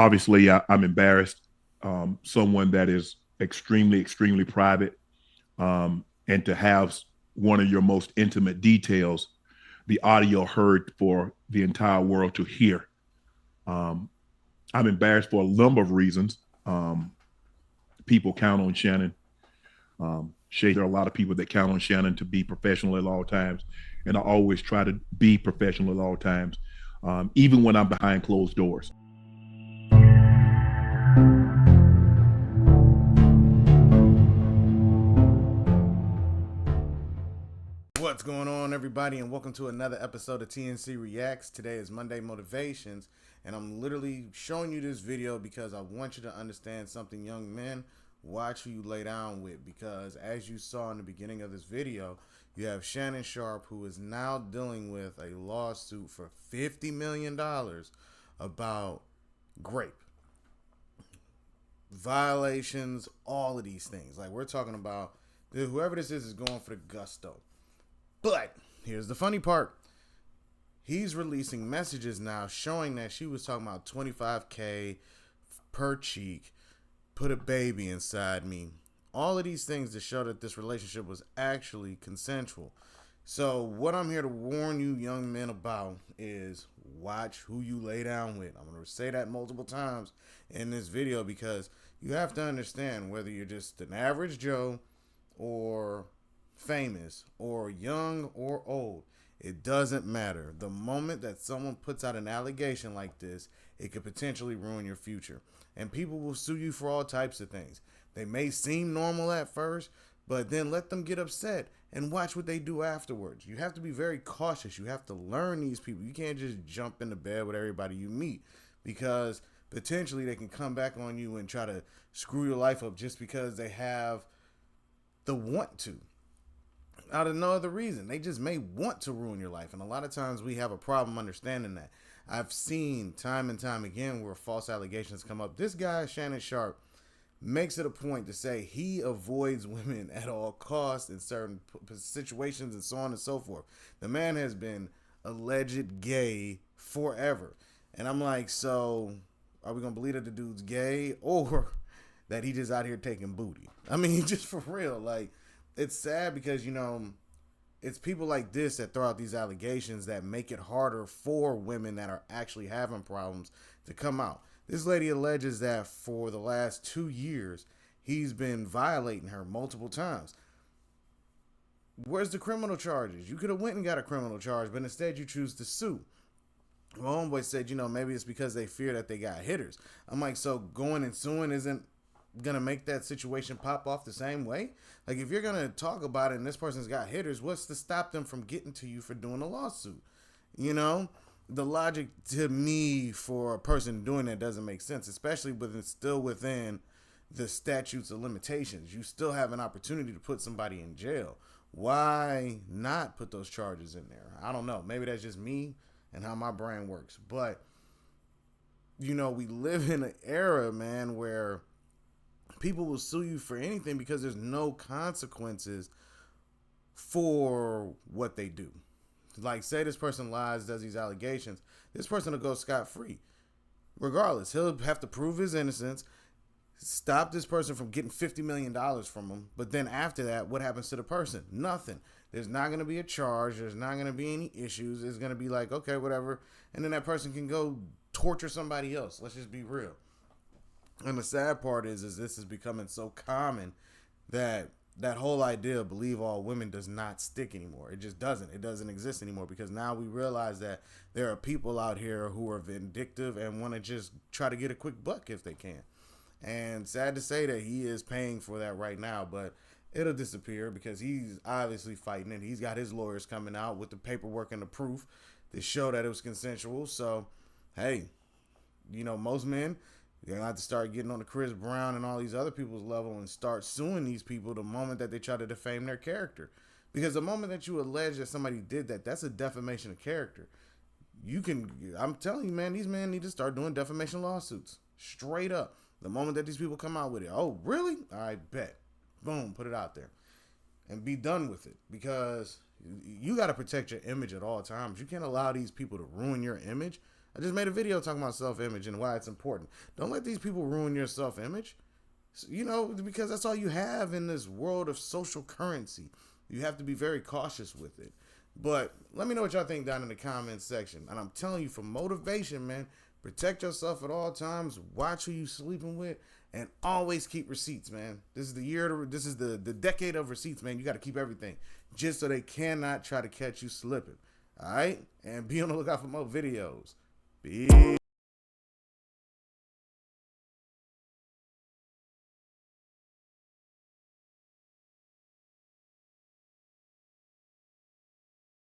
Obviously, I'm embarrassed. Someone that is extremely private, and to have one of your most intimate details, the audio heard for the entire world to hear. Um, I'm embarrassed for a number of reasons. Um, People count on Shannon. There are a lot of people that count on Shannon to be professional at all times, and I always try to be professional at all times, even when I'm behind closed doors. What's going on, everybody, and welcome to another episode of TNC Reacts. Today is Monday Motivations, and I'm literally showing you this video because I want you to understand something, young men. Watch who you lay down with, because as you saw in the beginning of this video, you have Shannon Sharpe, who is now dealing with a lawsuit for $50 million about grape violations, all of these things. Like, we're talking about whoever this is going for the gusto. But here's the funny part. He's releasing messages now showing that she was talking about 25K per cheek, put a baby inside me. All of these things to show that this relationship was actually consensual. So what I'm here to warn you young men about is watch who you lay down with. I'm going to say that multiple times in this video because you have to understand whether you're just an average Joe or famous or young or old. It doesn't matter. The moment that someone puts out an allegation like this, it could potentially ruin your future. And people will sue you for all types of things. They may seem normal at first, but then let them get upset and watch what they do afterwards. You have to be very cautious. You have to learn these people. You can't just jump into bed with everybody you meet, because potentially they can come back on you and try to screw your life up just because they have the want to, out of no other reason. They just may want to ruin your life. And a lot of times we have a problem understanding that. I've seen time and time again where false allegations come up. This guy, Shannon Sharpe, makes it a point to say he avoids women at all costs in certain situations and so on and so forth. The man has been alleged gay forever. And I'm like, so are we going to believe that the dude's gay or that he just out here taking booty? I mean, just for real. Like, it's sad because, it's people like this that throw out these allegations that make it harder for women that are actually having problems to come out. This lady alleges that for the last 2 years, he's been violating her multiple times. Where's the criminal charges? You could have went and got a criminal charge, but instead you choose to sue. My homeboy said, maybe it's because they fear that they got hitters. I'm like, so going and suing isn't gonna make that situation pop off the same way? Like, if you're gonna talk about it and this person's got hitters, what's to stop them from getting to you for doing a lawsuit? The logic to me for a person doing that doesn't make sense, especially when it's still within the statutes of limitations. You still have an opportunity to put somebody in jail. Why not put those charges in there? I don't know. Maybe that's just me and how my brain works. But, we live in an era, man, where people will sue you for anything because there's no consequences for what they do. Like, say this person lies, does these allegations, this person will go scot-free. Regardless, he'll have to prove his innocence, stop this person from getting $50 million from him. But then after that, what happens to the person? Nothing. There's not going to be a charge. There's not going to be any issues. It's going to be like, okay, whatever. And then that person can go torture somebody else. Let's just be real. And the sad part is this is becoming so common that whole idea of believe all women does not stick anymore. It just doesn't. It doesn't exist anymore, because now we realize that there are people out here who are vindictive and want to just try to get a quick buck if they can. And sad to say that he is paying for that right now, but it'll disappear because he's obviously fighting it. He's got his lawyers coming out with the paperwork and the proof to show that it was consensual. So, hey, most men, you're going to have to start getting on the Chris Brown and all these other people's level and start suing these people the moment that they try to defame their character. Because the moment that you allege that somebody did that, that's a defamation of character. I'm telling you, man, these men need to start doing defamation lawsuits. Straight up. The moment that these people come out with it. Oh, really? I bet. Boom, put it out there. And be done with it. Because you got to protect your image at all times. You can't allow these people to ruin your image. I just made a video talking about self-image and why it's important. Don't let these people ruin your self-image. You know, because that's all you have in this world of social currency. You have to be very cautious with it. But let me know what y'all think down in the comments section. And I'm telling you, for motivation, man, protect yourself at all times. Watch who you sleeping with, and always keep receipts, man. This is the year. This is the decade of receipts, man. You got to keep everything, just so they cannot try to catch you slipping. All right, and be on the lookout for more videos. Peace.